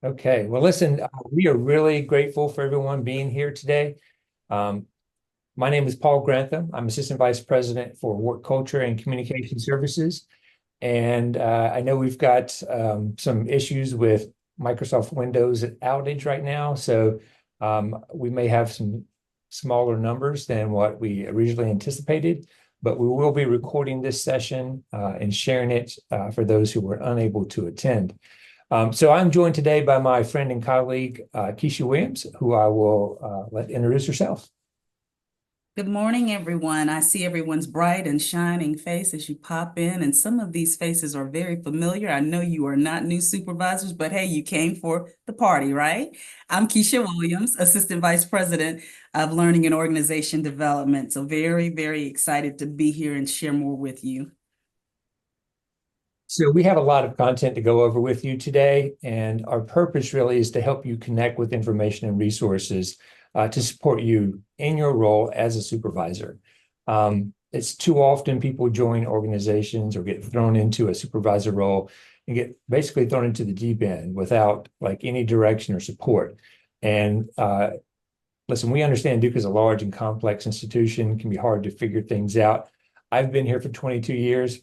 Okay, well, listen, we are really grateful for everyone being here today. Um, my name is Paul Grantham. I'm Assistant Vice President for Work Culture and Communication Services. And I know we've got some issues with Microsoft Windows outage right now. So we may have some smaller numbers than what we originally anticipated, but we will be recording this session and sharing it for those who were unable to attend. So I'm joined today by my friend and colleague, Keisha Williams, who I will let introduce herself. Good morning, everyone. I see everyone's bright and shining face as you pop in, and some of these faces are very familiar. I know you are not new supervisors, but hey, you came for the party, right? I'm Keisha Williams, Assistant Vice President of Learning and Organization Development. So very, very excited to be here and share more with you. So we have a lot of content to go over with you today, and our purpose really is to help you connect with information and resources to support you in your role as a supervisor. It's too often people join organizations or get thrown into a supervisor role and get basically thrown into the deep end without like any direction or support. And listen, we understand Duke is a large and complex institution, can be hard to figure things out. I've been here for 22 years.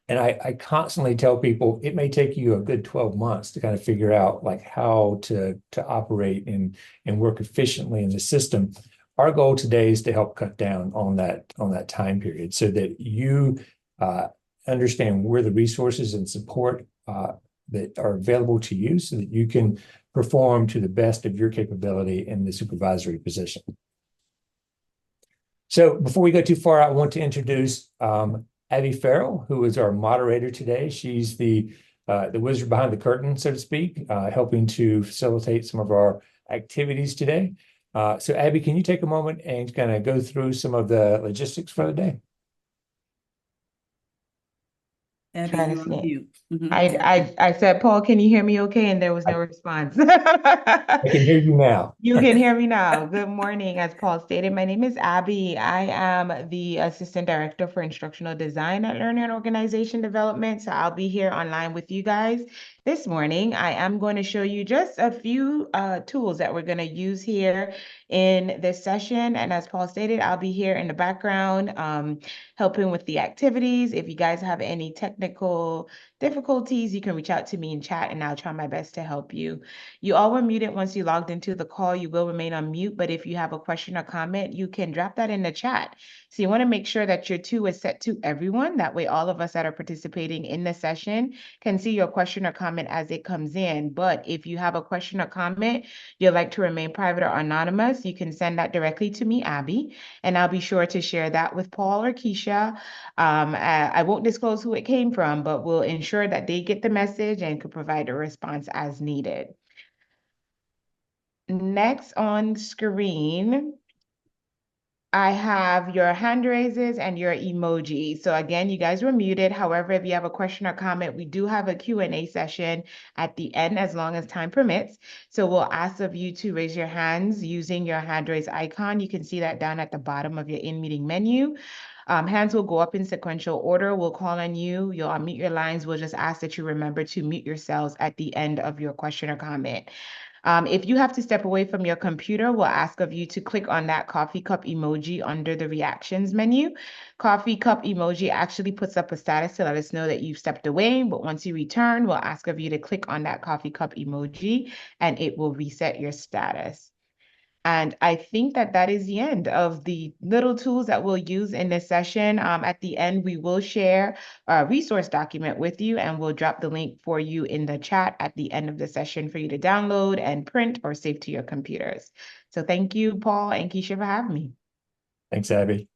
And I constantly tell people it may take you a good 12 months to kind of figure out like how to operate and work efficiently in the system. Our goal today is to help cut down on that time period so that you understand where the resources and support that are available to you so that you can perform to the best of your capability in the supervisory position. So before we go too far, I want to introduce Abby Farrell, who is our moderator today. She's the wizard behind the curtain, so to speak, helping to facilitate some of our activities today. So Abby, can you take a moment and kind of go through some of the logistics for the day? Abby, Trying to you're on see. mute. I said, Paul, can you hear me okay? And there was no response. I can hear you now. You can hear me now. Good morning. As Paul stated, my name is Abby. I am the Assistant Director for Instructional Design at Learning and Organization Development. So I'll be here online with you guys this morning. I am going to show you just a few tools that we're going to use here in this session. And as Paul stated, I'll be here in the background helping with the activities. If you guys have any technical difficulties, you can reach out to me in chat and I'll try my best to help you. You all were muted once you logged into the call. You will remain on mute, but if you have a question or comment, you can drop that in the chat. So you want to make sure that your two is set to everyone. That way all of us that are participating in the session can see your question or comment as it comes in. But if you have a question or comment you'd like to remain private or anonymous, you can send that directly to me, Abby, and I'll be sure to share that with Paul or Keisha. I won't disclose who it came from, but we'll ensure that they get the message and could provide a response as needed. Next on screen, I have your hand raises and your emoji. So again, you guys were muted. However, if you have a question or comment, we do have a Q&A session at the end as long as time permits. So we'll ask of you to raise your hands using your hand raise icon. You can see that down at the bottom of your in-meeting menu. Hands will go up in sequential order. We'll call on you. You'll unmute your lines. We'll just ask that you remember to mute yourselves at the end of your question or comment. If you have to step away from your computer, we'll ask of you to click on that coffee cup emoji under the reactions menu. Coffee cup emoji actually puts up a status to let us know that you've stepped away, but once you return, we'll ask of you to click on that coffee cup emoji and it will reset your status. And I think that that is the end of the little tools that we'll use in this session. At the end, we will share a resource document with you and we'll drop the link for you in the chat at the end of the session for you to download and print or save to your computers. So thank you, Paul and Keisha, for having me. Thanks, Abby.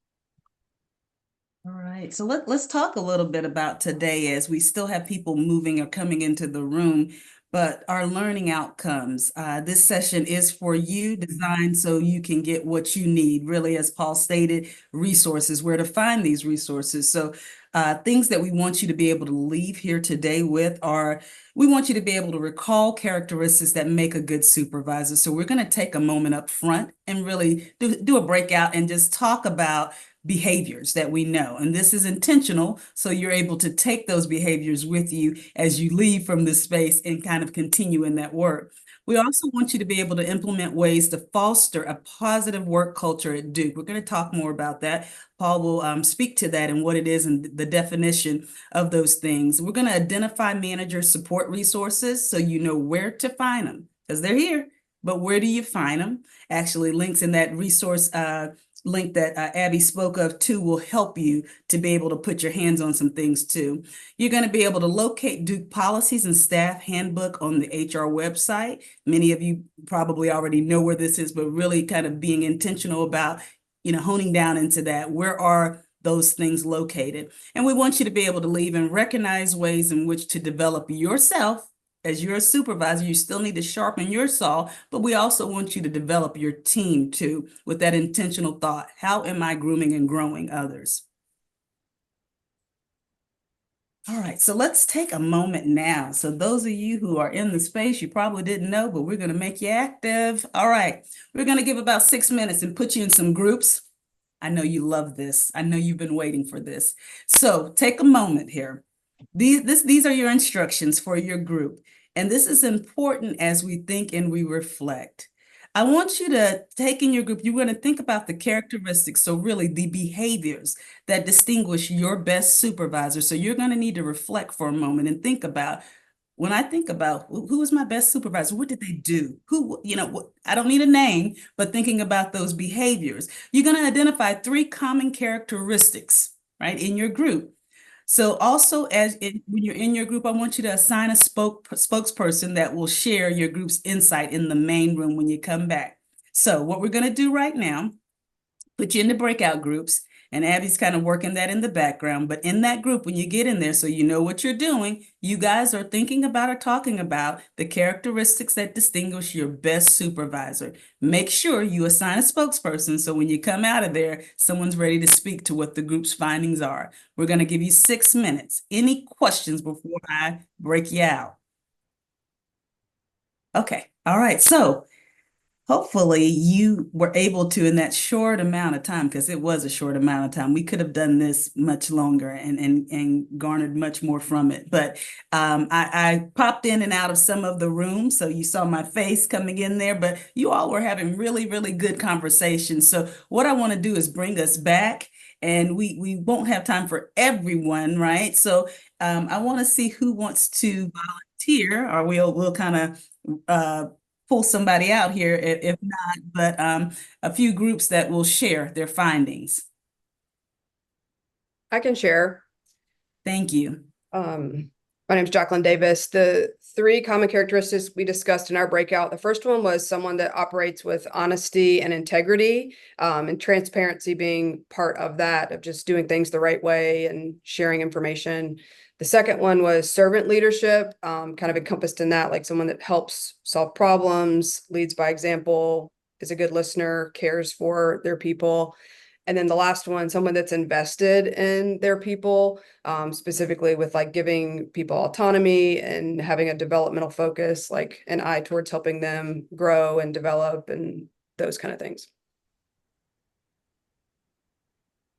All right, so let's talk a little bit about today as we still have people moving or coming into the room, but our learning outcomes. This session is for you, designed so you can get what you need, really, as Paul stated, resources, where to find these resources. So things that we want you to be able to leave here today with are, we want you to be able to recall characteristics that make a good supervisor. So we're going to take a moment up front and really do a breakout and just talk about behaviors that we know. And this is intentional, so you're able to take those behaviors with you as you leave from this space and kind of continue in that work. We also want you to be able to implement ways to foster a positive work culture at Duke. We're going to talk more about that. Paul will speak to that and what it is and the definition of those things. We're going to identify manager support resources so you know where to find them, because they're here. But where do you find them? Actually, links in that resource link that Abby spoke of too will help you to be able to put your hands on some things too. You're going to be able to locate Duke policies and staff handbook on the HR website. Many of you probably already know where this is, but really kind of being intentional about, honing down into that. Where are those things located? And we want you to be able to leave and recognize ways in which to develop yourself. As you're a supervisor, you still need to sharpen your saw, but we also want you to develop your team too, with that intentional thought. How am I grooming and growing others? All right, so let's take a moment now. So those of you who are in the space, you probably didn't know, but we're going to make you active. All right, we're going to give about 6 minutes and put you in some groups. I know you love this. I know you've been waiting for this. So take a moment here. These are your instructions for your group. And this is important as we think and we reflect. I want you to take in your group, you're going to think about the characteristics, so really the behaviors that distinguish your best supervisor. So you're going to need to reflect for a moment and think about, when I think about who is my best supervisor, what did they do? I don't need a name, but thinking about those behaviors, you're going to identify 3 common characteristics, right, in your group. So also, when you're in your group, I want you to assign a spokesperson that will share your group's insight in the main room when you come back. So what we're going to do right now, put you in the breakout groups, and Abby's kind of working that in the background. But in that group, when you get in there, so you know what you're doing, you guys are thinking about or talking about the characteristics that distinguish your best supervisor. Make sure you assign a spokesperson, so when you come out of there, someone's ready to speak to what the group's findings are. We're going to give you 6 minutes. Any questions before I break you out? Okay. All right. So hopefully you were able to, in that short amount of time, because it was a short amount of time, we could have done this much longer and garnered much more from it. But I popped in and out of some of the rooms, so you saw my face coming in there, but you all were having really, really good conversations. So what I want to do is bring us back, and we won't have time for everyone, right? So I want to see who wants to volunteer, or we'll kind of pull somebody out here if not, but a few groups that will share their findings. I can share. Thank you. My name is Jacqueline Davis. The 3 common characteristics we discussed in our breakout, the first one was someone that operates with honesty and integrity, and transparency being part of that, of just doing things the right way and sharing information. The second one was servant leadership, kind of encompassed in that, like someone that helps solve problems, leads by example, is a good listener, cares for their people. And then the last one, someone that's invested in their people, specifically with like giving people autonomy and having a developmental focus, like an eye towards helping them grow and develop and those kind of things.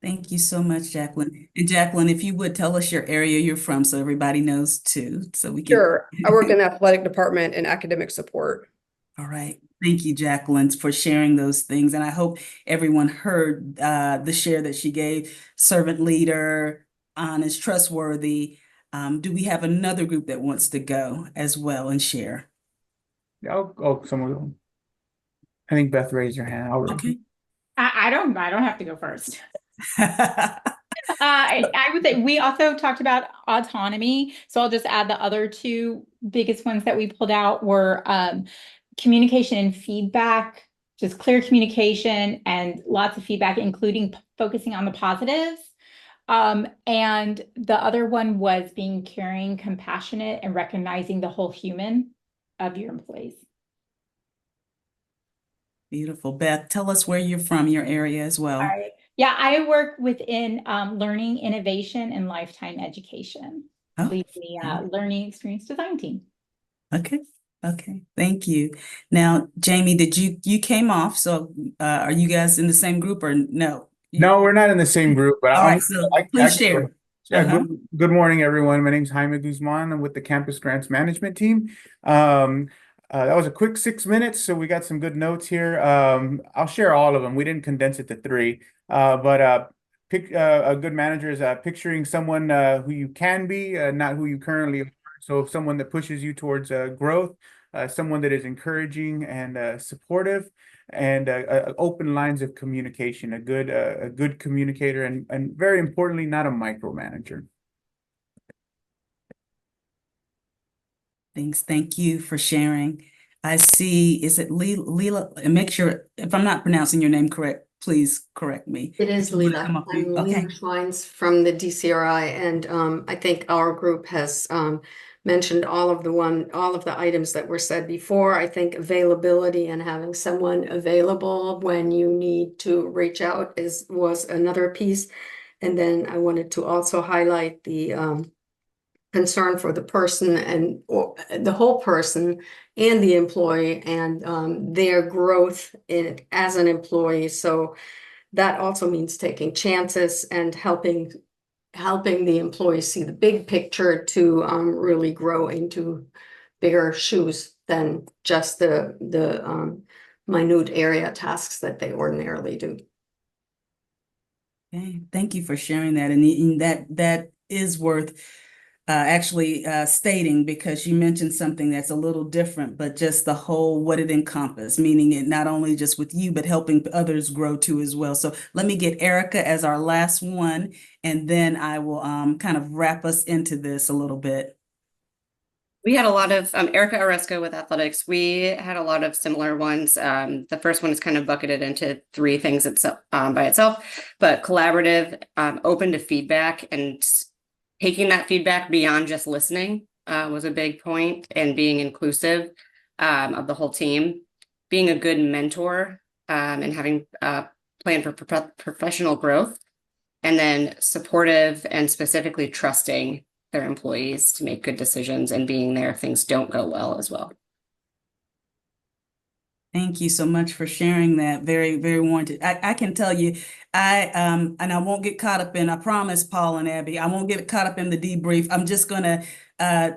Thank you so much, Jacqueline. And Jacqueline, if you would tell us your area you're from so everybody knows too, so we can. Sure. I work in the athletic department and academic support. All right. Thank you, Jacqueline, for sharing those things. And I hope everyone heard the share that she gave. Servant leader, honest, trustworthy. Do we have another group that wants to go as well and share? Someone. I think Beth raised her hand. Okay. I don't have to go first. I would say we also talked about autonomy. So I'll just add the other 2 biggest ones that we pulled out were communication and feedback, just clear communication and lots of feedback, including focusing on the positives. And the other one was being caring, compassionate, and recognizing the whole human of your employees. Beautiful. Beth, tell us where you're from, your area as well. All right. Yeah, I work within learning, innovation, and lifetime education. Lead the learning experience design team. Okay. Okay. Thank you. Now, Jamie, did you came off? So are you guys in the same group or no? No, we're not in the same group, but All right, so please share. Yeah, Uh-huh. good morning, everyone. My name's Jaime Guzman. I'm with the Campus Grants Management Team. That was a quick 6 minutes, so we got some good notes here. I'll share all of them. We didn't condense it to three, but a good manager is picturing someone who you can be, not who you currently are. So someone that pushes you towards growth, someone that is encouraging and supportive, and open lines of communication, a good communicator, and very importantly, not a micromanager. Thank you for sharing. I see, is it Leela? And make sure, if I'm not pronouncing your name correct, please correct me. It is If you wanna Leela. come up here. I'm Okay. Leela Schweins from the DCRI, and I think our group has mentioned all of the items that were said before. I think availability and having someone available when you need to reach out was another piece. And then I wanted to also highlight the concern for the person or the whole person and the employee and their growth as an employee. So that also means taking chances and helping the employees see the big picture to really grow into bigger shoes than just the minute area tasks that they ordinarily do. Okay, thank you for sharing that. And that is worth actually stating, because you mentioned something that's a little different, but just the whole, what it encompasses, meaning it not only just with you, but helping others grow too as well. So let me get Erica as our last one, and then I will kind of wrap us into this a little bit. We had a lot of Erica Oresco with athletics. We had a lot of similar ones. The first one is kind of bucketed into three things by itself, but collaborative, open to feedback, and taking that feedback beyond just listening was a big point, and being inclusive of the whole team, being a good mentor, and having a plan for professional growth, and then supportive and specifically trusting their employees to make good decisions and being there if things don't go well as well. Thank you so much for sharing that. Very, very warranted. I can tell you, and I won't get caught up in, I promise, Paul and Abby, I won't get caught up in the debrief. I'm just gonna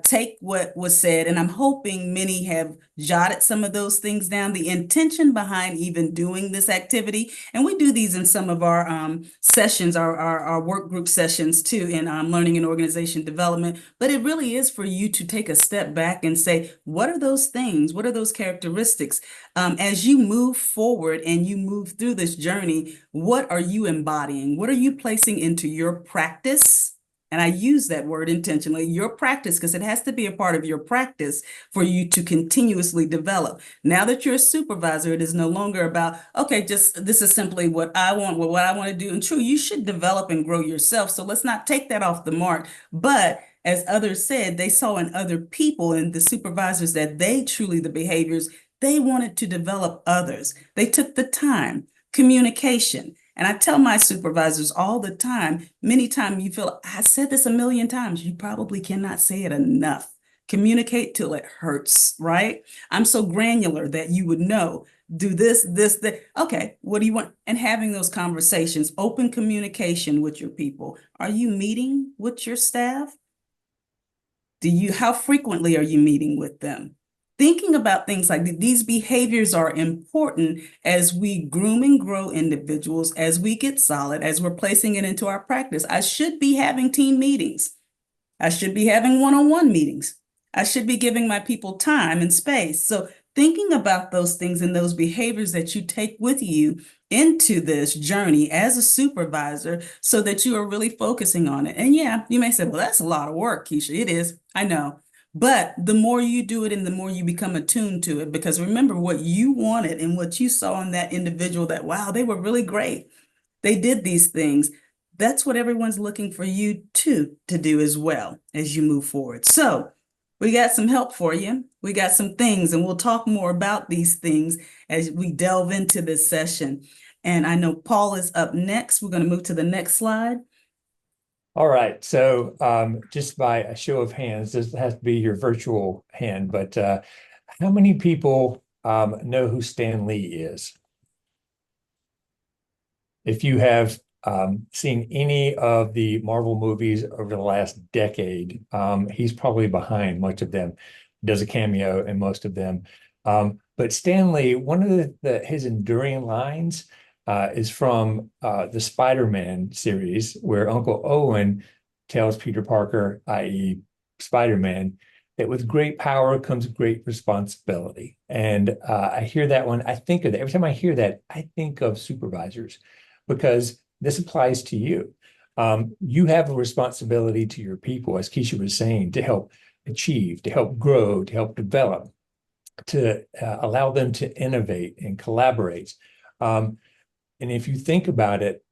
take what was said, and I'm hoping many have jotted some of those things down, the intention behind even doing this activity. And we do these in some of our sessions, our work group sessions too, in learning and organization development. But it really is for you to take a step back and say, what are those things? What are those characteristics? As you move forward and you move through this journey, what are you embodying? What are you placing into your practice? And I use that word intentionally, your practice, because it has to be a part of your practice for you to continuously develop. Now that you're a supervisor, it is no longer about, okay, just this is simply what I want to do. And true, you should develop and grow yourself. So let's not take that off the mark. But as others said, they saw in other people and the supervisors that the behaviors, they wanted to develop others. They took the time, communication. And I tell my supervisors all the time, many times you feel, I said this a million times, you probably cannot say it enough. Communicate till it hurts, right? I'm so granular that you would know, do this, that. Okay, what do you want? And having those conversations, open communication with your people. Are you meeting with your staff? How frequently are you meeting with them? Thinking about things like these behaviors are important as we groom and grow individuals, as we get solid, as we're placing it into our practice. I should be having team meetings. I should be having one-on-one meetings. I should be giving my people time and space. So thinking about those things and those behaviors that you take with you into this journey as a supervisor so that you are really focusing on it. And yeah, you may say, well, that's a lot of work, Keisha. It is, I know. But the more you do it and the more you become attuned to it, because remember what you wanted and what you saw in that individual, that, wow, they were really great. They did these things. That's what everyone's looking for you to do as well as you move forward. So we got some help for you. We got some things, and we'll talk more about these things as we delve into this session. And I know Paul is up next. We're going to move to the next slide. All right, so just by a show of hands, this has to be your virtual hand, but how many people know who Stan Lee is? If you have seen any of the Marvel movies over the last decade, he's probably behind much of them. Does a cameo in most of them. But Stanley, one of his enduring lines is from the Spider-Man series, where Uncle Owen tells Peter Parker, i.e. Spider-Man, that with great power comes great responsibility. And I hear that one, I think of that. Every time I hear that, I think of supervisors, because this applies to you. You have a responsibility to your people, as Keisha was saying, to help achieve, to help grow, to help develop, to allow them to innovate and collaborate. And if you think about it,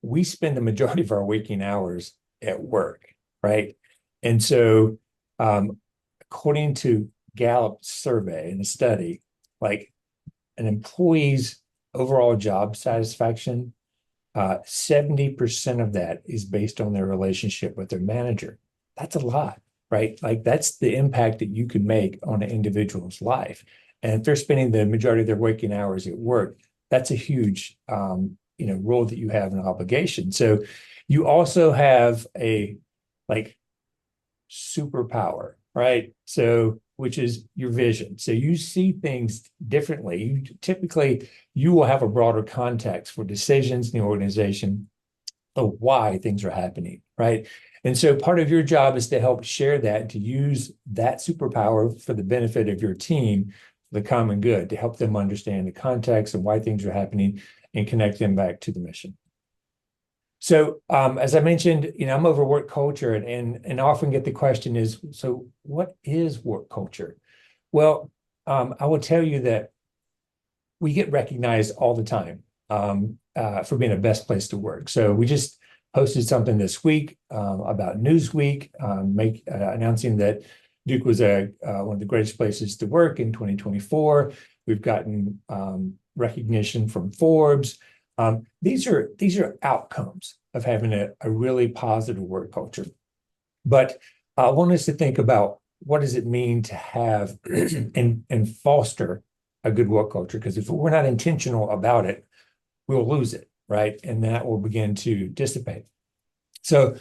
we spend the majority of our waking hours at work, right? And so according to Gallup's survey and a study, like an employee's overall job satisfaction, 70% of that is based on their relationship with their manager. That's a lot, right? Like that's the impact that you can make on an individual's life. And if they're spending the majority of their waking hours at work, that's a huge role that you have, an obligation. So you also have a superpower, right? So, which is your vision. So you see things differently. Typically, you will have a broader context for decisions in the organization of why things are happening, right? And so part of your job is to help share that, to use that superpower for the benefit of your team, the common good, to help them understand the context and why things are happening and connect them back to the mission. So as I mentioned, I'm over work culture and often get the question is, so what is work culture? Well, I will tell you that we get recognized all the time for being a best place to work. So we just posted something this week about Newsweek, announcing that Duke was one of the greatest places to work in 2024. We've gotten recognition from Forbes. These are outcomes of having a really positive work culture. But I want us to think about, what does it mean to have and foster a good work culture? Because if we're not intentional about it, we'll lose it, right? And that will begin to dissipate. So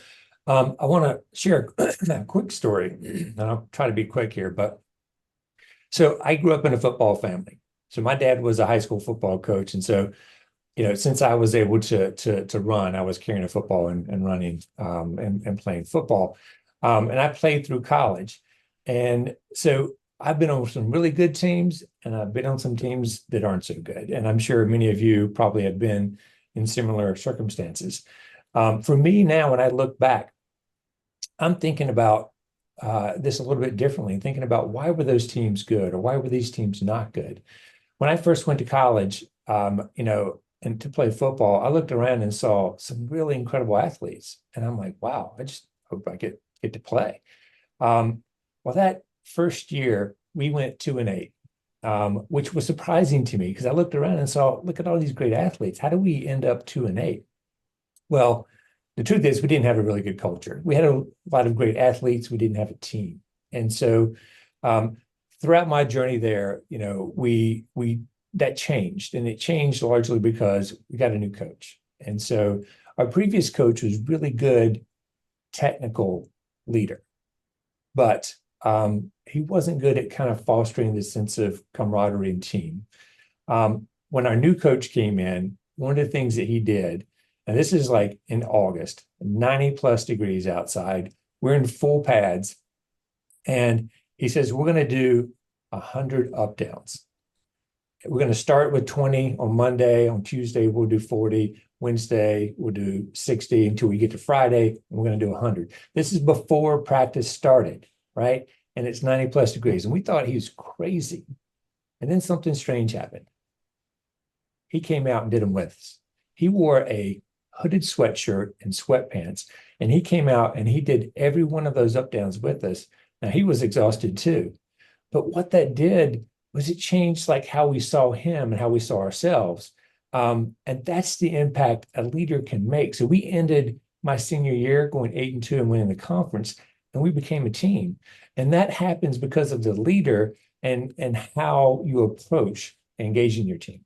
I want to share a quick story, and I'll try to be quick here. But so I grew up in a football family. So my dad was a high school football coach, and so since I was able to run, I was carrying a football and running and playing football, and I played through college, and so I've been on some really good teams, and I've been on some teams that aren't so good, and I'm sure many of you probably have been in similar circumstances. For me now, when I look back, I'm thinking about this a little bit differently, thinking about why were those teams good or why were these teams not good. When I first went to college, and to play football, I looked around and saw some really incredible athletes, and I'm like, wow, I just hope I get to play. Well, that first year we went 2-8, which was surprising to me because I looked around and saw, look at all these great athletes. How do we end up 2-8? Well, the truth is we didn't have a really good culture. We had a lot of great athletes. We didn't have a team. And so throughout my journey there, that changed, and it changed largely because we got a new coach. And so our previous coach was really good technical leader, but he wasn't good at kind of fostering this sense of camaraderie and team. When our new coach came in, one of the things that he did, and this is like in August, 90+ degrees outside, we're in full pads, and he says, we're going to do 100 up downs. We're going to start with 20 on Monday. On Tuesday, we'll do 40. Wednesday, we'll do 60 until we get to Friday, and we're going to do 100. This is before practice started, right? And it's 90+ degrees. And we thought he was crazy. And then something strange happened. He came out and did them with us. He wore a hooded sweatshirt and sweatpants, and he came out and he did every one of those up downs with us. Now, he was exhausted too. But what that did was it changed like how we saw him and how we saw ourselves. And that's the impact a leader can make. So we ended my senior year going 8-2 and winning the conference, and we became a team. And that happens because of the leader and how you approach engaging your team.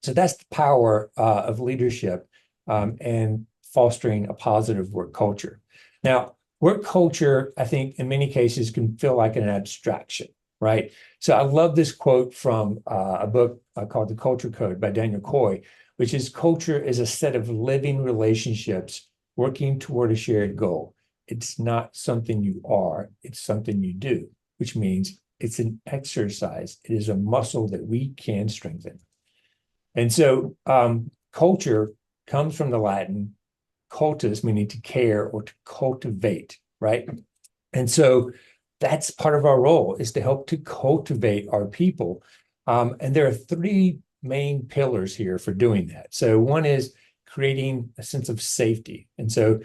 So that's the power of leadership and fostering a positive work culture. Now, work culture, I think in many cases can feel like an abstraction, right? So I love this quote from a book called The Culture Code by Daniel Coy, which is culture is a set of living relationships working toward a shared goal. It's not something you are, it's something you do, which means it's an exercise. It is a muscle that we can strengthen. And so culture comes from the Latin cultus, meaning to care or to cultivate, right? And so that's part of our role, is to help to cultivate our people. And there are three main pillars here for doing that. So one is creating a sense of safety. And so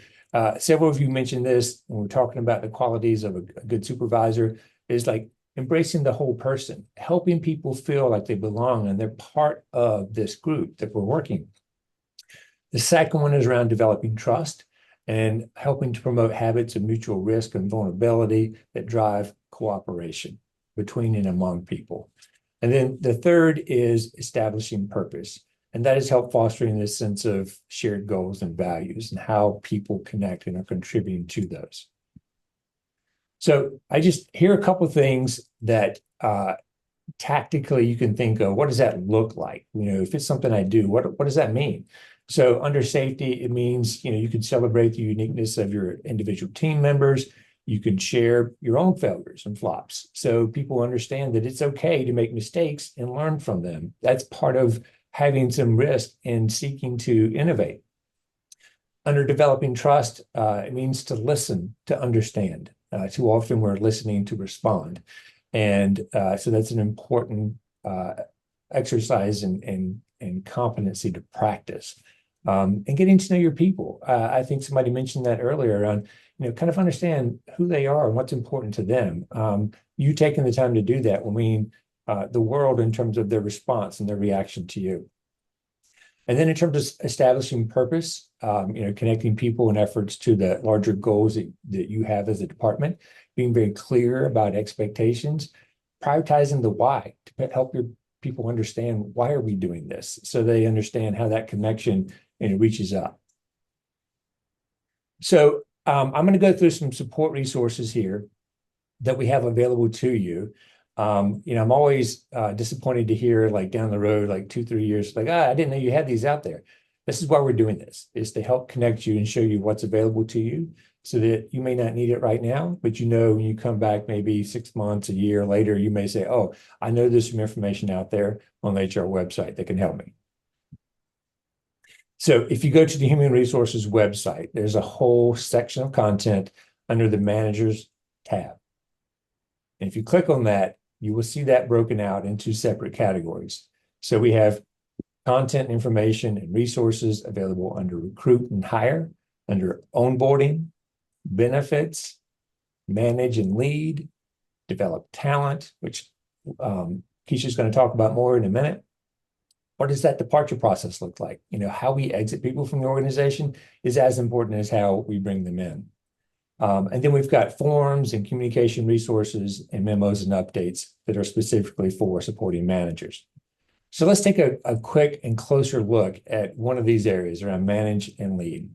several of you mentioned this when we're talking about the qualities of a good supervisor, is like embracing the whole person, helping people feel like they belong and they're part of this group that we're working. The second one is around developing trust and helping to promote habits of mutual risk and vulnerability that drive cooperation between and among people. And then the third is establishing purpose. And that is help fostering this sense of shared goals and values and how people connect and are contributing to those. So I just hear a couple of things that tactically you can think of. What does that look like? You know, if it's something I do, what does that mean? So under safety, it means, you know, you can celebrate the uniqueness of your individual team members. You can share your own failures and flops, so people understand that it's okay to make mistakes and learn from them. That's part of having some risk and seeking to innovate. Under developing trust, it means to listen, to understand. Too often we're listening to respond. And so that's an important exercise and competency to practice. And getting to know your people. I think somebody mentioned that earlier on, you know, kind of understand who they are and what's important to them. You taking the time to do that will mean the world in terms of their response and their reaction to you. And then in terms of establishing purpose, you know, connecting people and efforts to the larger goals that you have as a department, being very clear about expectations, prioritizing the why to help your people understand why are we doing this, so they understand how that connection, you know, reaches up. So I'm going to go through some support resources here that we have available to you. You know, I'm always disappointed to hear, like, down the road, like 2-3 years, like, I didn't know you had these out there. This is why we're doing this, is to help connect you and show you what's available to you, so that you may not need it right now, but you know, when you come back maybe 6 months, a year later, you may say, oh, I know there's some information out there on the HR website that can help me. So if you go to the Human Resources website, there's a whole section of content under the Managers tab. And if you click on that, you will see that broken out into separate categories. So we have content, information, and resources available under Recruit and Hire, under Onboarding, Benefits, Manage and Lead, Develop Talent, which Keisha's going to talk about more in a minute. What does that departure process look like? You know, how we exit people from the organization is as important as how we bring them in. And then we've got forms and communication resources and memos and updates that are specifically for supporting managers. So let's take a quick and closer look at one of these areas around Manage and Lead.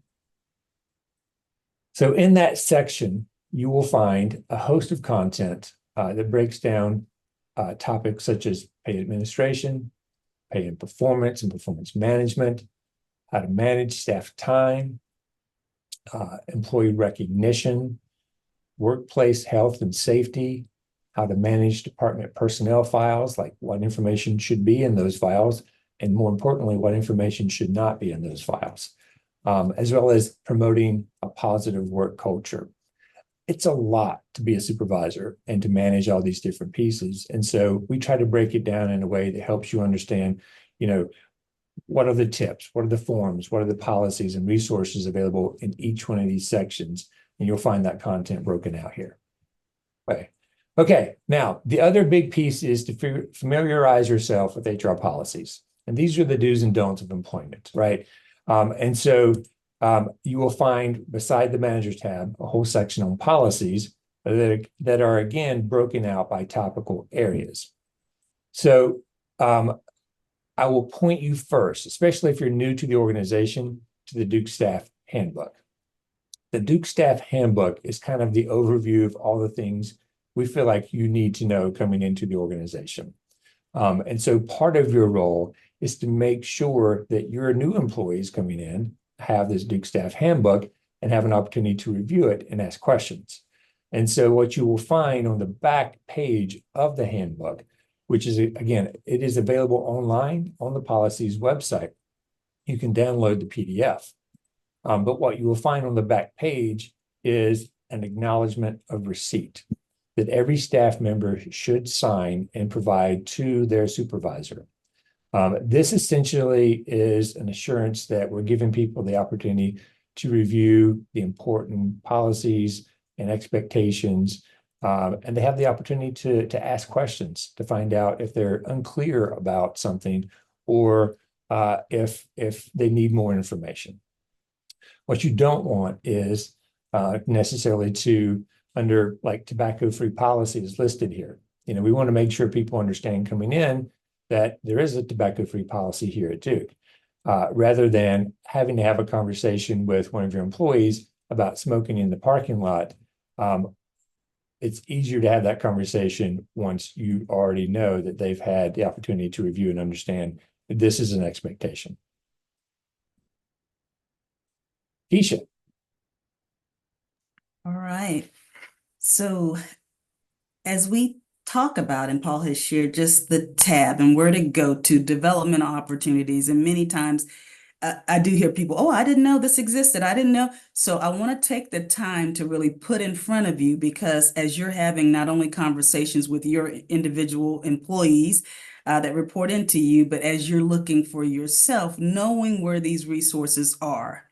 So in that section, you will find a host of content that breaks down topics such as pay administration, pay and performance management, how to manage staff time, employee recognition, workplace health and safety, how to manage department personnel files, like what information should be in those files, and more importantly, what information should not be in those files, as well as promoting a positive work culture. It's a lot to be a supervisor and to manage all these different pieces. And so we try to break it down in a way that helps you understand, you know, what are the tips, what are the forms, what are the policies and resources available in each one of these sections. And you'll find that content broken out here. Okay, now the other big piece is to familiarize yourself with HR policies. And these are the do's and don'ts of employment, right? And so you will find beside the Managers tab a whole section on policies that are again broken out by topical areas. So I will point you first, especially if you're new to the organization, to the Duke Staff Handbook. The Duke Staff Handbook is kind of the overview of all the things we feel like you need to know coming into the organization. And so part of your role is to make sure that your new employees coming in have this Duke Staff Handbook and have an opportunity to review it and ask questions. And so what you will find on the back page of the handbook, which is, again, it is available online on the policies website. You can download the PDF. But what you will find on the back page is an acknowledgement of receipt that every staff member should sign and provide to their supervisor. This essentially is an assurance that we're giving people the opportunity to review the important policies and expectations, and they have the opportunity to ask questions to find out if they're unclear about something or if they need more information. What you don't want is necessarily to, under like tobacco-free policies listed here. You know, we want to make sure people understand coming in that there is a tobacco-free policy here at Duke, rather than having to have a conversation with one of your employees about smoking in the parking lot. It's easier to have that conversation once you already know that they've had the opportunity to review and understand that this is an expectation. Keisha. All right. So as we talk about, and Paul has shared just the tab and where to go to development opportunities, and many times I do hear people, oh, I didn't know this existed. I didn't know. So I want to take the time to really put in front of you, because as you're having not only conversations with your individual employees that report into you, but as you're looking for yourself, knowing where these resources are.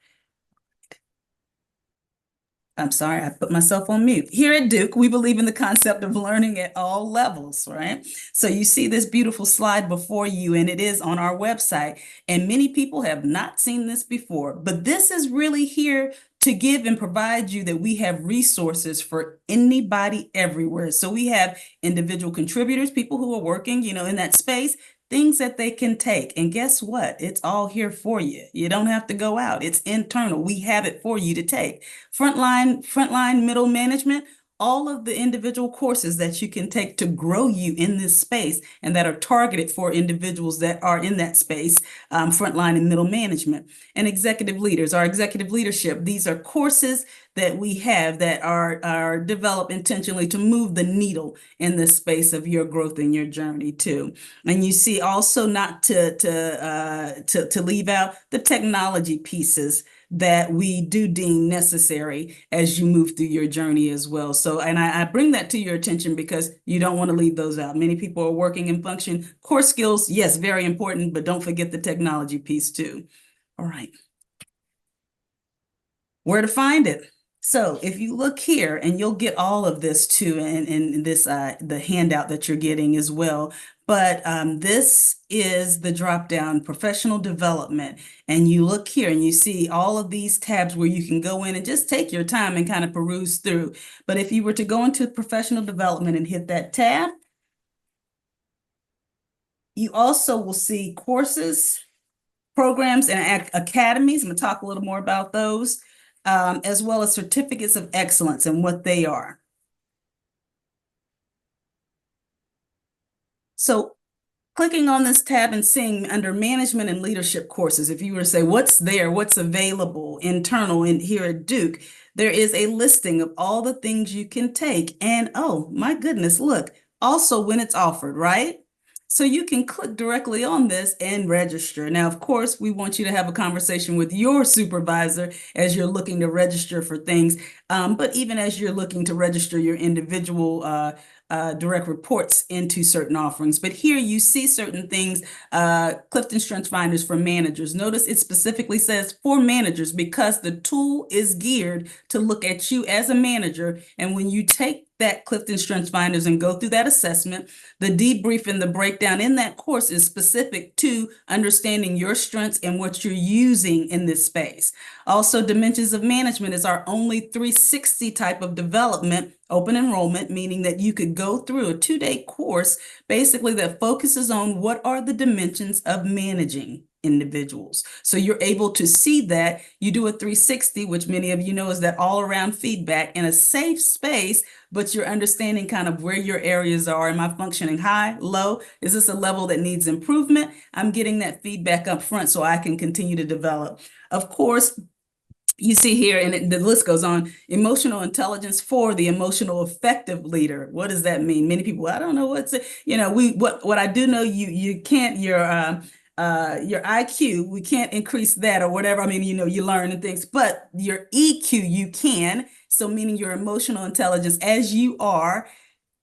I'm sorry, I put myself on mute. Here at Duke, we believe in the concept of learning at all levels, right? So you see this beautiful slide before you, and it is on our website. And many people have not seen this before, but this is really here to give and provide you that we have resources for anybody everywhere. So we have individual contributors, people who are working, you know, in that space, things that they can take. And guess what? It's all here for you. You don't have to go out. It's internal. We have it for you to take. Frontline, middle management, all of the individual courses that you can take to grow you in this space and that are targeted for individuals that are in that space, frontline and middle management. And executive leaders, our executive leadership, these are courses that we have that are developed intentionally to move the needle in the space of your growth and your journey too. And you see also not to leave out the technology pieces that we do deem necessary as you move through your journey as well. So, and I bring that to your attention because you don't want to leave those out. Many people are working and function. Core skills, yes, very important, but don't forget the technology piece too. All right. Where to find it? So if you look here, and you'll get all of this too in this the handout that you're getting as well. But this is the drop down professional development. And you look here and you see all of these tabs where you can go in and just take your time and kind of peruse through. But if you were to go into professional development and hit that tab, you also will see courses, programs, and academies. I'm going to talk a little more about those, as well as certificates of excellence and what they are. So clicking on this tab and seeing under management and leadership courses, if you were to say what's there, what's available internal in here at Duke, there is a listing of all the things you can take. And oh my goodness, look, also when it's offered, right? So you can click directly on this and register. Now, of course, we want you to have a conversation with your supervisor as you're looking to register for things. But even as you're looking to register your individual direct reports into certain offerings. But here you see certain things, Clifton Strengths Finders for managers. Notice it specifically says for managers because the tool is geared to look at you as a manager. And when you take that Clifton Strengths Finders and go through that assessment, the debrief and the breakdown in that course is specific to understanding your strengths and what you're using in this space. Also, Dimensions of Management is our only 360 type of development, open enrollment, meaning that you could go through a 2-day course basically that focuses on what are the dimensions of managing. individuals. So you're able to see that. You do a 360, which many of you know is that all around feedback in a safe space, but you're understanding kind of where your areas are. Am I functioning high, low? Is this a level that needs improvement? I'm getting that feedback up front so I can continue to develop. Of course, you see here, and the list goes on, emotional intelligence for the emotional effective leader. What does that mean? Many people, I don't know what's it, what I do know, you can't, your IQ, we can't increase that or whatever. I mean, you learn and things, but your EQ, you can. So meaning your emotional intelligence as you are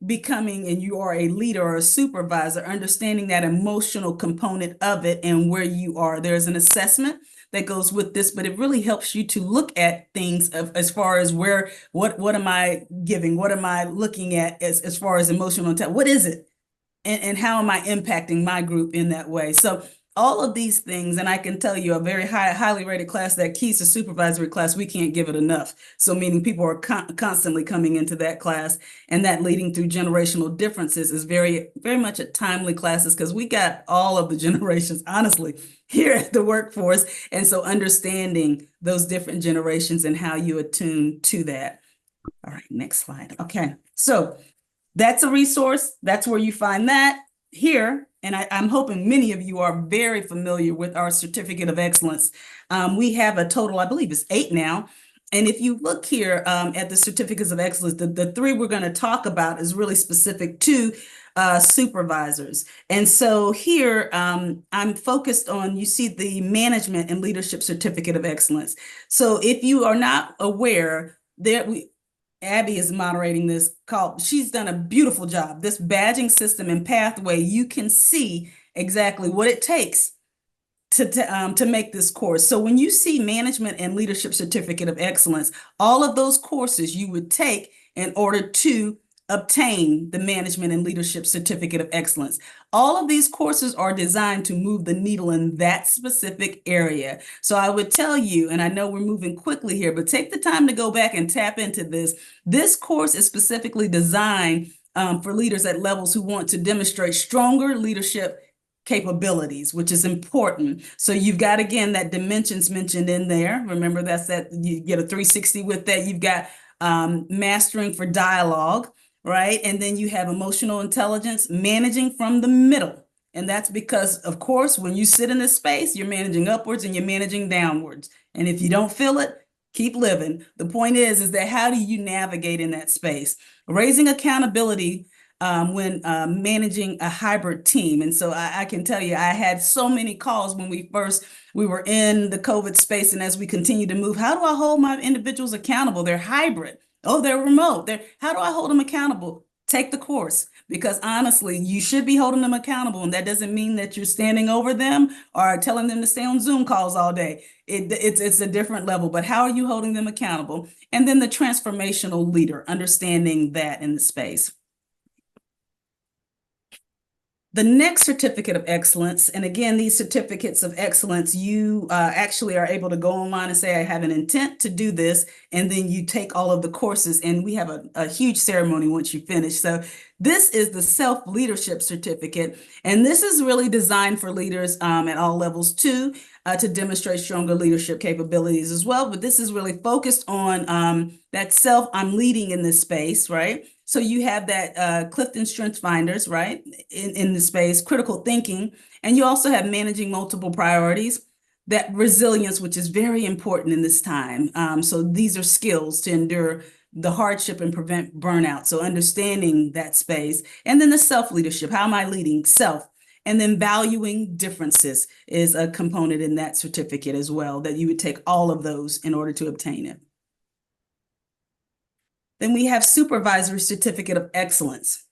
becoming, and you are a leader or a supervisor, understanding that emotional component of it and where you are. There's an assessment that goes with this, but it really helps you to look at things as far as what am I giving? What am I looking at as far as emotional intelligence? What is it? And how am I impacting my group in that way? So all of these things, and I can tell you a very highly rated class, that Keys to Supervisory class, we can't give it enough. So meaning people are constantly coming into that class, and that leading through generational differences is very, very much a timely classes, because we got all of the generations, honestly, here at the workforce. And so understanding those different generations and how you attune to that. All right, next slide. Okay, so that's a resource. That's where you find that here. And I'm hoping many of you are very familiar with our Certificate of Excellence. We have a total, I believe it's 8 now. And if you look here at the Certificates of Excellence, the 3 we're going to talk about is really specific to supervisors. And so here I'm focused on, you see the Management and Leadership Certificate of Excellence. So if you are not aware, Abby is moderating this call. She's done a beautiful job. This badging system and pathway, you can see exactly what it takes to make this course. So when you see Management and Leadership Certificate of Excellence, all of those courses you would take in order to obtain the Management and Leadership Certificate of Excellence. All of these courses are designed to move the needle in that specific area. So I would tell you, and I know we're moving quickly here, but take the time to go back and tap into this. This course is specifically designed for leaders at levels who want to demonstrate stronger leadership capabilities, which is important. So you've got, again, that dimensions mentioned in there. Remember, that's that you get a 360 with that. You've got mastering for dialogue, right? And then you have emotional intelligence, managing from the middle. And that's because, of course, when you sit in this space, you're managing upwards and you're managing downwards. And if you don't feel it, keep living. The point is that how do you navigate in that space? Raising accountability when managing a hybrid team. And so I can tell you, I had so many calls when we were in the COVID space. And as we continue to move, how do I hold my individuals accountable? They're hybrid. Oh, they're remote. How do I hold them accountable? Take the course, because honestly, you should be holding them accountable. And that doesn't mean that you're standing over them or telling them to stay on Zoom calls all day. It's a different level, but how are you holding them accountable? And then the transformational leader, understanding that in the space. The next Certificate of Excellence, and again, these Certificates of Excellence, you actually are able to go online and say, I have an intent to do this, and then you take all of the courses, and we have a huge ceremony once you finish. So this is the Self-Leadership Certificate, and this is really designed for leaders at all levels too, to demonstrate stronger leadership capabilities as well. But this is really focused on that self, I'm leading in this space, right? So you have that Clifton Strengths Finders, right, in the space, critical thinking, and you also have managing multiple priorities, that resilience, which is very important in this time. So these are skills to endure the hardship and prevent burnout. So understanding that space, and then the self-leadership, how am I leading self? And then valuing differences is a component in that certificate as well, that you would take all of those in order to obtain it. Then we have Supervisor Certificate of Excellence.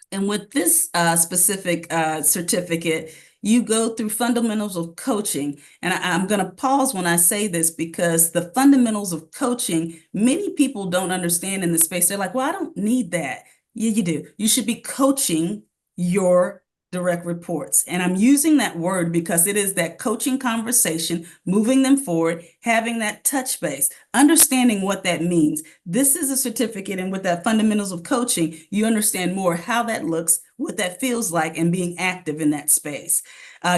And with this specific certificate, you go through fundamentals of coaching. And I'm going to pause when I say this, because the fundamentals of coaching, many people don't understand in the space. They're like, well, I don't need that. Yeah, you do. You should be coaching your direct reports. And I'm using that word because it is that coaching conversation, moving them forward, having that touch base, understanding what that means. This is a certificate, and with that fundamentals of coaching, you understand more how that looks, what that feels like, and being active in that space.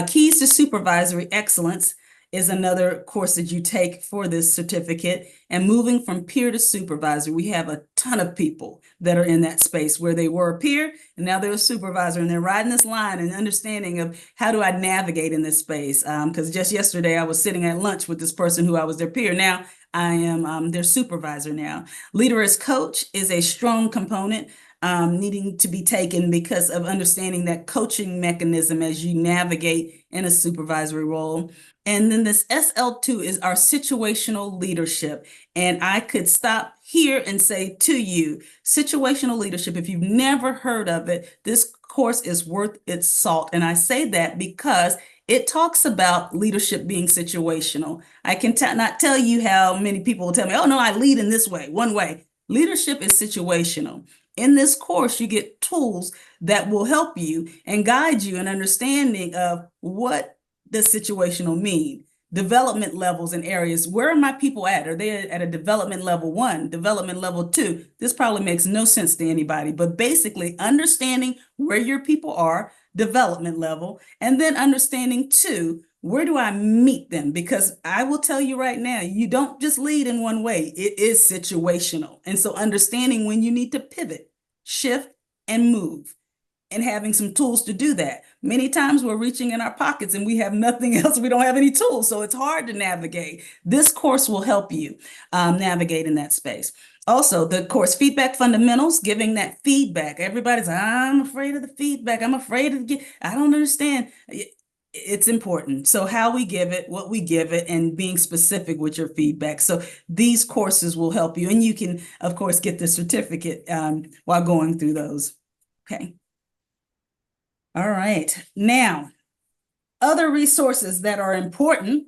Keys to Supervisory Excellence is another course that you take for this certificate. And moving from peer to supervisor, we have a ton of people that are in that space where they were a peer and now they're a supervisor, and they're riding this line and understanding of how do I navigate in this space. Because just yesterday I was sitting at lunch with this person who I was their peer. Now I am their supervisor now. Leader as coach is a strong component needing to be taken because of understanding that coaching mechanism as you navigate in a supervisory role. And then this SL2 is our situational leadership. And I could stop here and say to you, situational leadership, if you've never heard of it, this course is worth its salt. And I say that because it talks about leadership being situational. I can not tell you how many people will tell me, oh, no, I lead in this way, one way. Leadership is situational. In this course, you get tools that will help you and guide you in understanding of what does situational mean? Development levels and areas. Where are my people at? Are they at a development level 1, development level 2? This probably makes no sense to anybody, but basically understanding where your people are, development level, and then understanding 2, where do I meet them? Because I will tell you right now, you don't just lead in one way. It is situational. And so understanding when you need to pivot, shift, and move, and having some tools to do that. Many times we're reaching in our pockets and we have nothing else. We don't have any tools, so it's hard to navigate. This course will help you navigate in that space. Also, the course Feedback Fundamentals, giving that feedback. Everybody's, I'm afraid of the feedback. I'm afraid of I don't understand. It's important. So how we give it, what we give it, and being specific with your feedback. So these courses will help you. And you can, of course, get the certificate while going through those. Okay. All right. Now, other resources that are important,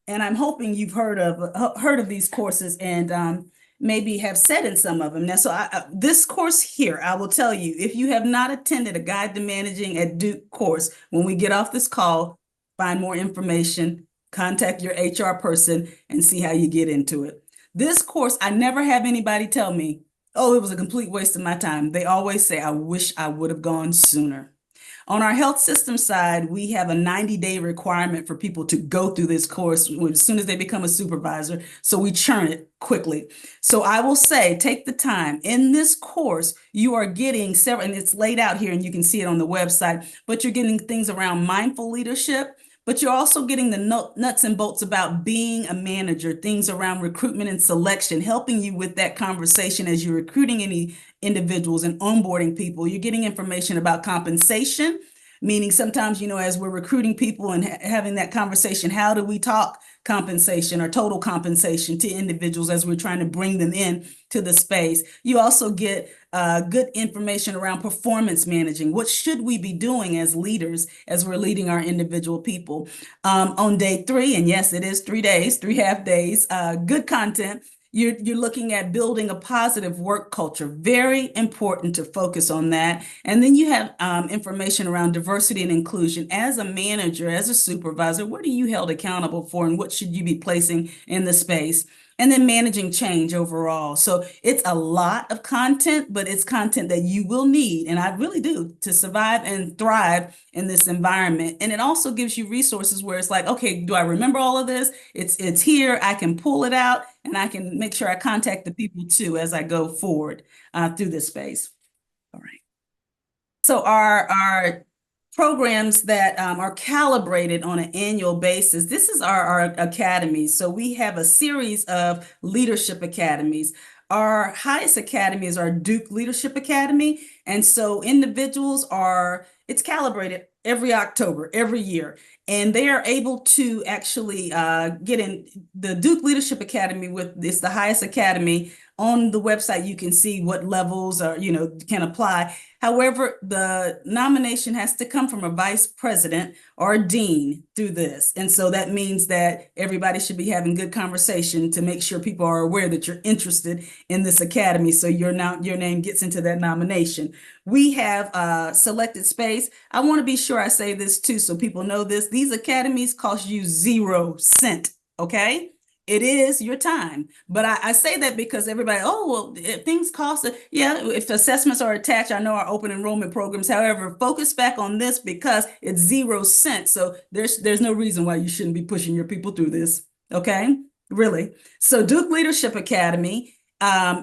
and I'm hoping you've heard of these courses and maybe have said in some of them. Now, so this course here, I will tell you, if you have not attended a Guide to Managing at Duke course, when we get off this call, find more information, contact your HR person, and see how you get into it. This course, I never have anybody tell me, oh, it was a complete waste of my time. They always say, I wish I would have gone sooner. On our health system side, we have a 90-day requirement for people to go through this course as soon as they become a supervisor. So we churn it quickly. So I will say, take the time. In this course, you are getting several, and it's laid out here and you can see it on the website, but you're getting things around mindful leadership, but you're also getting the nuts and bolts about being a manager, things around recruitment and selection, helping you with that conversation as you're recruiting any individuals and onboarding people. You're getting information about compensation, meaning sometimes, you know, as we're recruiting people and having that conversation, how do we talk compensation or total compensation to individuals as we're trying to bring them in to the space. You also get good information around performance managing. What should we be doing as leaders as we're leading our individual people? On day 3, and yes, it is 3 days, 3 half days, good content. You're looking at building a positive work culture. Very important to focus on that. And then you have information around diversity and inclusion. As a manager, as a supervisor, what are you held accountable for and what should you be placing in the space? And then managing change overall. So it's a lot of content, but it's content that you will need, and I really do, to survive and thrive in this environment. And it also gives you resources where it's like, okay, do I remember all of this? It's here, I can pull it out, and I can make sure I contact the people too as I go forward through this space. All right. So our programs that are calibrated on an annual basis. This is our academies. So we have a series of leadership academies. Our highest academy is our Duke Leadership Academy. And so individuals it's calibrated every October, every year. And they are able to actually get in the Duke Leadership Academy it's the highest academy. On the website, you can see what levels can apply. However, the nomination has to come from a vice president or a dean through this. And so that means that everybody should be having good conversation to make sure people are aware that you're interested in this academy. So your name gets into that nomination. We have selected space. I want to be sure sure I say this too, so people know this. These academies cost you 0 cent, okay? It is your time. But I say that because everybody, oh, well, if things cost, yeah, if assessments are attached, I know our open enrollment programs. However, focus back on this because it's 0 cent. So there's no reason why you shouldn't be pushing your people through this, okay? Really. So Duke Leadership Academy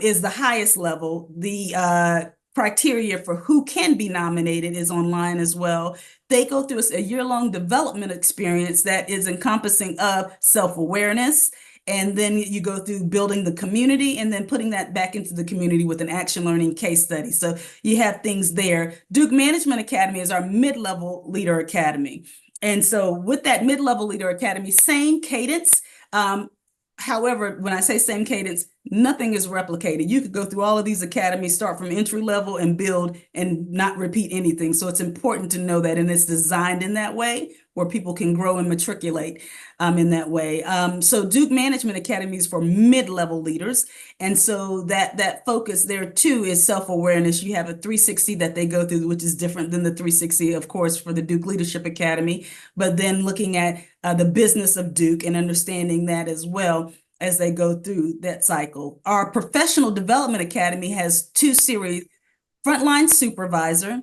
is the highest level. The criteria for who can be nominated is online as well. They go through a year-long development experience that is encompassing of self-awareness, and then you go through building the community and then putting that back into the community with an action learning case study. So you have things there. Duke Management Academy is our mid-level leader academy. And so with that mid-level leader academy, same cadence. However, when I say same cadence, nothing is replicated. You could go through all of these academies, start from entry level and build and not repeat anything. So it's important to know that, and it's designed in that way where people can grow and matriculate in that way. So Duke Management Academy is for mid-level leaders. And so that focus there too is self-awareness. You have a 360 that they go through, which is different than the 360, of course, for the Duke Leadership Academy, but then looking at the business of Duke and understanding that as well as they go through that cycle. Our Professional Development Academy has 2 series, Frontline Supervisor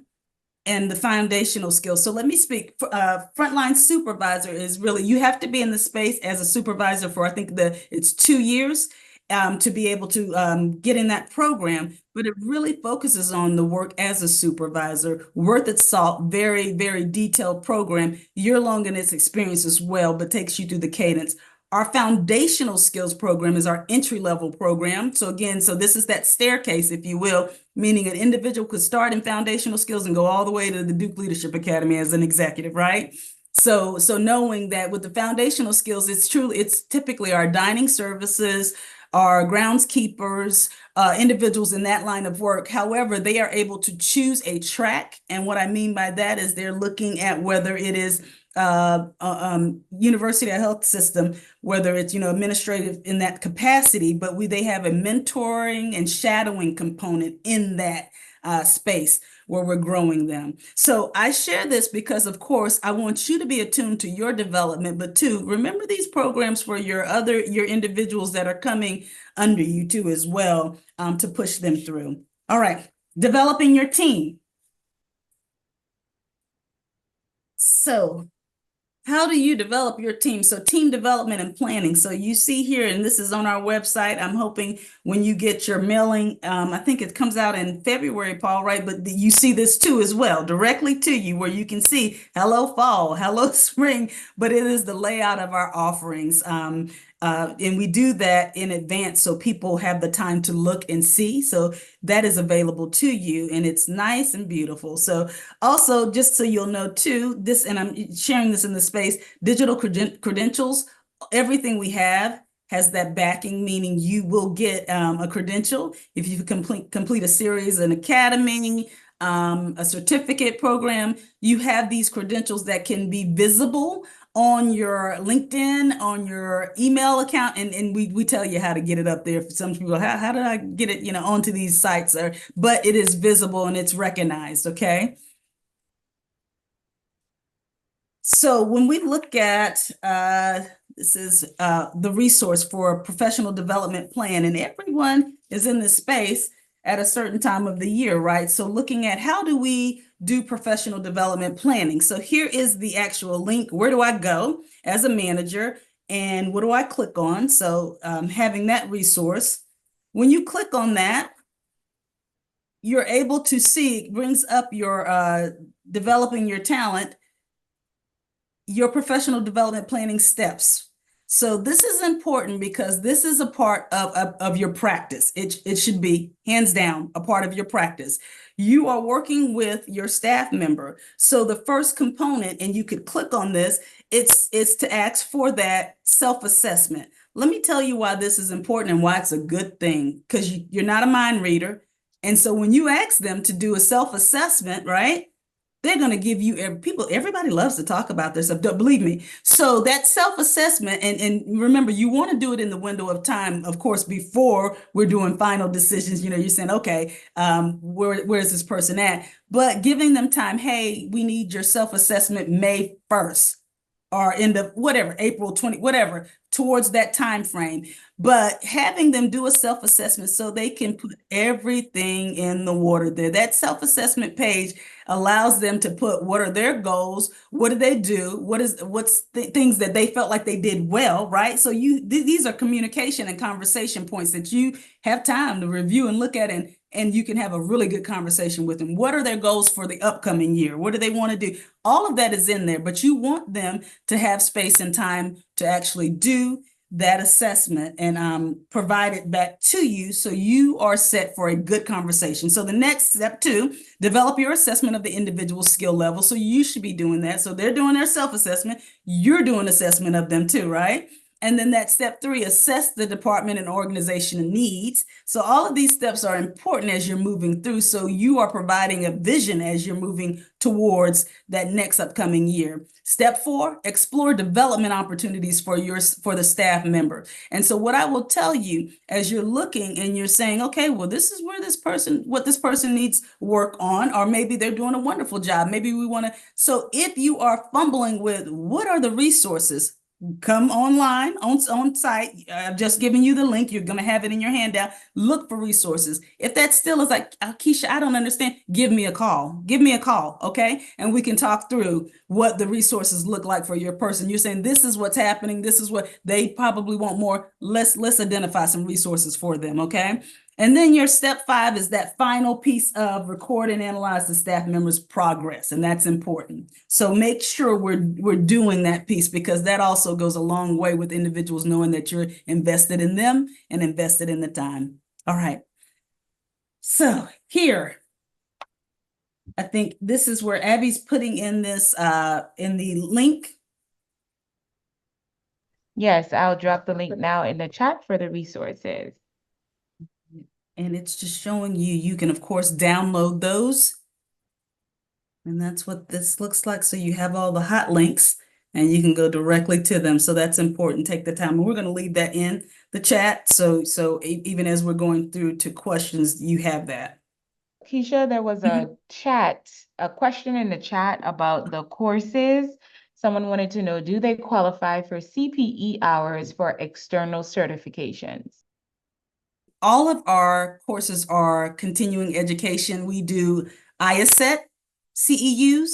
and the Foundational Skills. So let me speak. Frontline Supervisor is really, you have to be in the space as a supervisor for, I think it's 2 years to be able to get in that program, but it really focuses on the work as a supervisor, worth its salt, very, very detailed program, year-long in its experience as well, but takes you through the cadence. Our Foundational Skills program is our entry-level program. So again, this is that staircase, if you will, meaning an individual could start in foundational skills and go all the way to the Duke Leadership Academy as an executive, right? So knowing that with the foundational skills, it's typically our dining services, our groundskeepers, individuals in that line of work. However, they are able to choose a track. And what I mean by that is they're looking at whether it is university or health system, whether it's, administrative in that capacity, but they have a mentoring and shadowing component in that space where we're growing them. So I share this because, of course, I want you to be attuned to your development, but too, remember these programs for your individuals that are coming under you too as well, to push them through. All right, developing your team. So how do you develop your team? So team development and planning. So you see here, and this is on our website. I'm hoping when you get your mailing, I think it comes out in February, Paul, right? But you see this too as well, directly to you, where you can see hello fall, hello spring, but it is the layout of our offerings. And we do that in advance so people have the time to look and see. So that is available to you, and it's nice and beautiful. So also, just so you'll know too, this, and I'm sharing this in the space, digital credentials, everything we have has that backing, meaning you will get a credential if you complete a series, an academy, a certificate program. You have these credentials that can be visible on your LinkedIn, on your email account, and we tell you how to get it up there. For some people, how did I get it, onto these sites? But it is visible and it's recognized, okay? So when we look at, this is the resource for a professional development plan, and everyone is in this space at a certain time of the year, right? So looking at how do we do professional development planning? So here is the actual link. Where do I go as a manager, and what do I click on? So having that resource, when you click on that, you're able to see, it brings up your developing your talent, your professional development planning steps. So this is important because this is a part of your practice. It should be hands down a part of your practice. You are working with your staff member. So the first component, and you could click on this, it's to ask for that self-assessment. Let me tell you why this is important and why it's a good thing, because you're not a mind reader. And so when you ask them to do a self-assessment, right, they're going to give you everybody loves to talk about this stuff, believe me. So that self-assessment, and remember, you want to do it in the window of time, of course, before we're doing final decisions. You know, you're saying, okay, where's this person at? But giving them time, hey, we need your self-assessment May 1st. Or end of whatever, April 20, whatever, towards that time frame. But having them do a self-assessment so they can put everything in the water there. That self-assessment page allows them to put what are their goals, what do they do, what's things that they felt like they did well, right? So these are communication and conversation points that you have time to review and look at, and you can have a really good conversation with them. What are their goals for the upcoming year? What do they want to do? All of that is in there, but you want them to have space and time to actually do that assessment and provide it back to you so you are set for a good conversation. So the next step 2, develop your assessment of the individual skill level. So you should be doing that. So they're doing their self-assessment. You're doing assessment of them too, right? And then that step 3, assess the department and organization needs. So all of these steps are important as you're moving through. So you are providing a vision as you're moving towards that next upcoming year. Step 4, explore development opportunities for the staff member. And so what I will tell you as you're looking and you're saying, okay, well, this is where what this person needs work on, or maybe they're doing a wonderful job. Maybe we want to, so if you are fumbling with what are the resources, come online on site. I've just given you the link. You're going to have it in your handout. Look for resources. If that still is like, Keisha, I don't understand, give me a call. Give me a call, okay? And we can talk through what the resources look like for your person. You're saying this is what's happening. This is what they probably want more. Let's identify some resources for them, okay? And then your step 5 is that final piece of record and analyze the staff members' progress. And that's important. So make sure we're doing that piece, because that also goes a long way with individuals knowing that you're invested in them and invested in the time. All right. So here, I think this is where Abby's putting in this in the link. Yes, I'll drop the link now in the chat for the resources. And it's just showing you can, of course, download those. And that's what this looks like. So you have all the hot links and you can go directly to them. So that's important. Take the time. And we're going to leave that in the chat. So even as we're going through to questions, you have that. Keisha, there was a question in the chat about the courses. Someone wanted to know, do they qualify for CPE hours for external certifications? All of our courses are continuing education. We do IACET CEUs.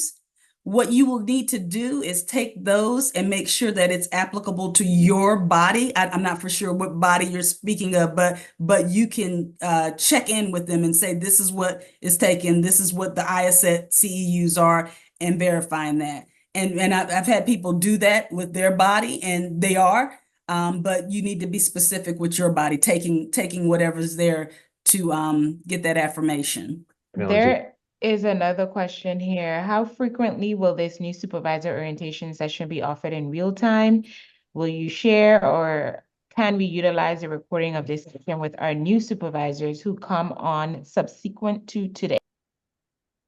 What you will need to do is take those and make sure that it's applicable to your body. I'm not for sure what body you're speaking of, but you can check in with them and say, this is what is taken. This is what the IACET CEUs are, and verifying that. And I've had people do that with their body, and they are. But you need to be specific with your body, taking whatever's there to get that affirmation. There is another question here. How frequently will this new supervisor orientation session be offered in real time? Will you share, or can we utilize a recording of this session with our new supervisors who come on subsequent to today?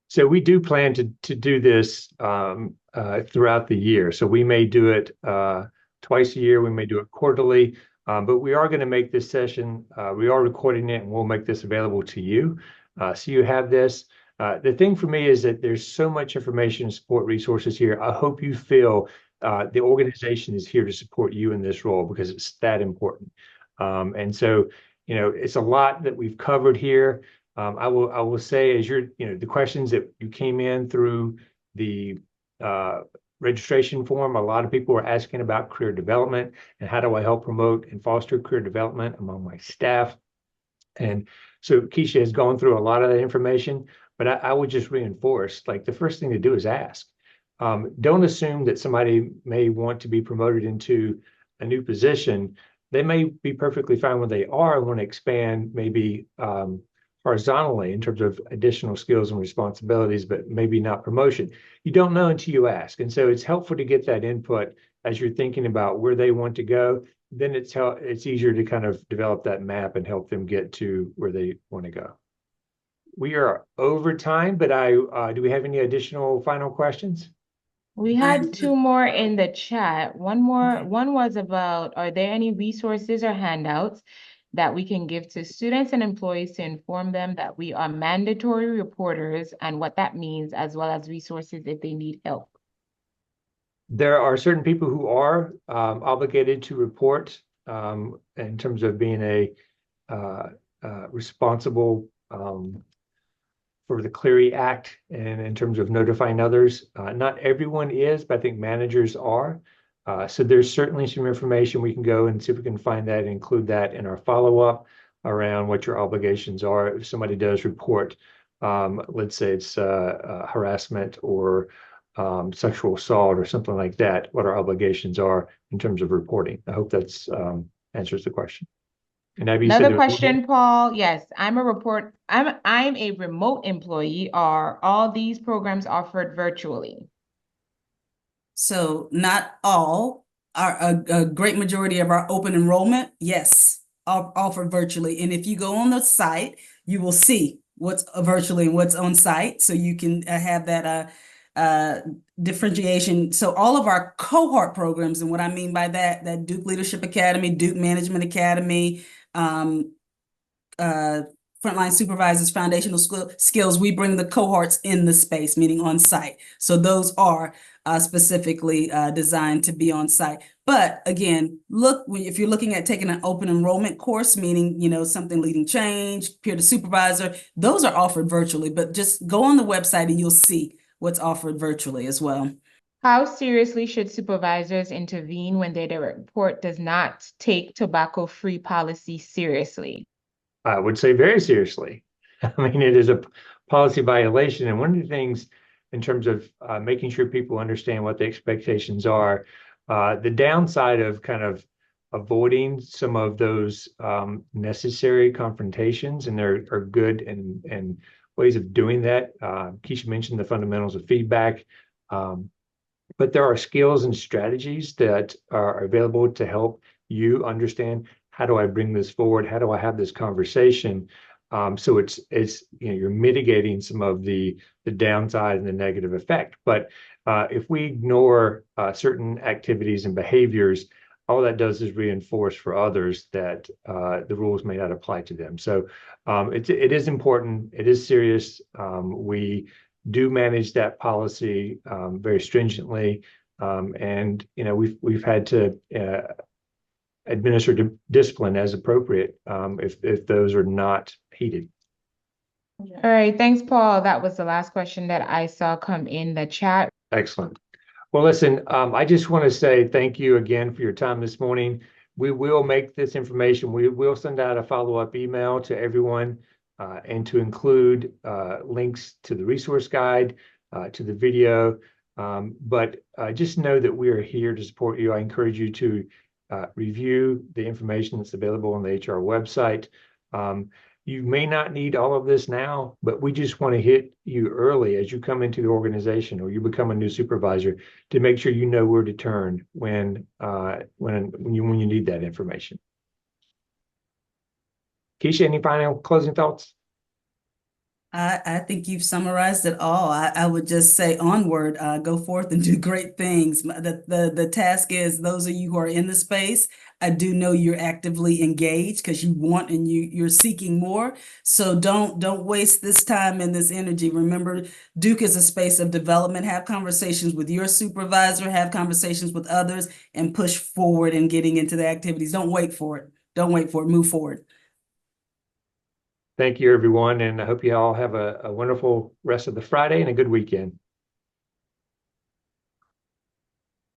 So we do plan to do this throughout the year. So we may do it twice a year. We may do it quarterly, but we are going to make this session, we are recording it, and we'll make this available to you. So you have this. The thing for me is that there's so much information and support resources here. I hope you feel the organization is here to support you in this role, because it's that important. And so, you know, it's a lot that we've covered here. I will say, as the questions that you came in through the registration form, a lot of people are asking about career development and how do I help promote and foster career development among my staff. And so Keisha has gone through a lot of that information, but I would just reinforce, like, the first thing to do is ask. Don't assume that somebody may want to be promoted into a new position. They may be perfectly fine where they are and want to expand maybe horizontally in terms of additional skills and responsibilities, but maybe not promotion. You don't know until you ask. And so it's helpful to get that input as you're thinking about where they want to go. Then it's easier to kind of develop that map and help them get to where they want to go. we are over time, but do we have any additional final questions? We had two more in the chat. One was about, are there any resources or handouts that we can give to students and employees to inform them that we are mandatory reporters and what that means, as well as resources if they need help? There are certain people who are obligated to report in terms of being a responsible for the Clery Act and in terms of notifying others. Not everyone is, but I think managers are. So there's certainly some information we can go and see if we can find that and include that in our follow-up around what your obligations are. If somebody does report, let's say it's harassment or sexual assault or something like that, what our obligations are in terms of reporting. I hope that's answers the question. And Abby, you said Another there was one question, Paul. Yes, I'm a remote employee. Are all these programs offered virtually? So not all, a great majority of our open enrollment, yes, are offered virtually. And if you go on the site, you will see what's virtually and what's on site. So you can have that differentiation. So all of our cohort programs, and what I mean by that Duke Leadership Academy, Duke Management Academy, Frontline Supervisors, Foundational Skills, we bring the cohorts in the space, meaning on site. So those are specifically designed to be on site. But again, if you're looking at taking an open enrollment course, meaning, something leading change, peer to supervisor, those are offered virtually, but just go on the website and you'll see what's offered virtually as well. How seriously should supervisors intervene when their direct report does not take tobacco-free policy seriously? I would say very seriously. I mean, it is a policy violation. And one of the things in terms of making sure people understand what the expectations are, the downside of kind of avoiding some of those necessary confrontations, and there are good and ways of doing that. Keisha mentioned the fundamentals of feedback, but there are skills and strategies that are available to help you understand, how do I bring this forward? How do I have this conversation? So it's you're mitigating some of the downside and the negative effect. But if we ignore certain activities and behaviors, all that does is reinforce for others that the rules may not apply to them. So it is important. It is serious. We do manage that policy very stringently, and we've had to administer discipline as appropriate if those are not heeded. All right, thanks, Paul. That was the last question that I saw come in the chat. Excellent. Well, listen, I just want to say thank you again for your time this morning. We will make this information, we will send out a follow-up email to everyone and to include links to the resource guide, to the video. But just know that we are here to support you. I encourage you to review the information that's available on the HR website. You may not need all of this now, but we just want to hit you early as you come into the organization or you become a new supervisor to make sure you know where to turn when you need that information. Keisha, any final closing thoughts? I think you've summarized it all. I would just say onward, go forth and do great things. The task is, those of you who are in the space, I do know you're actively engaged because you want and you're seeking more. So don't waste this time and this energy. Remember, Duke is a space of development. Have conversations with your supervisor, have conversations with others, and push forward in getting into the activities. Don't wait for it. Don't wait for it. Move forward. Thank you, everyone, and I hope you all have a wonderful rest of the Friday and a good weekend.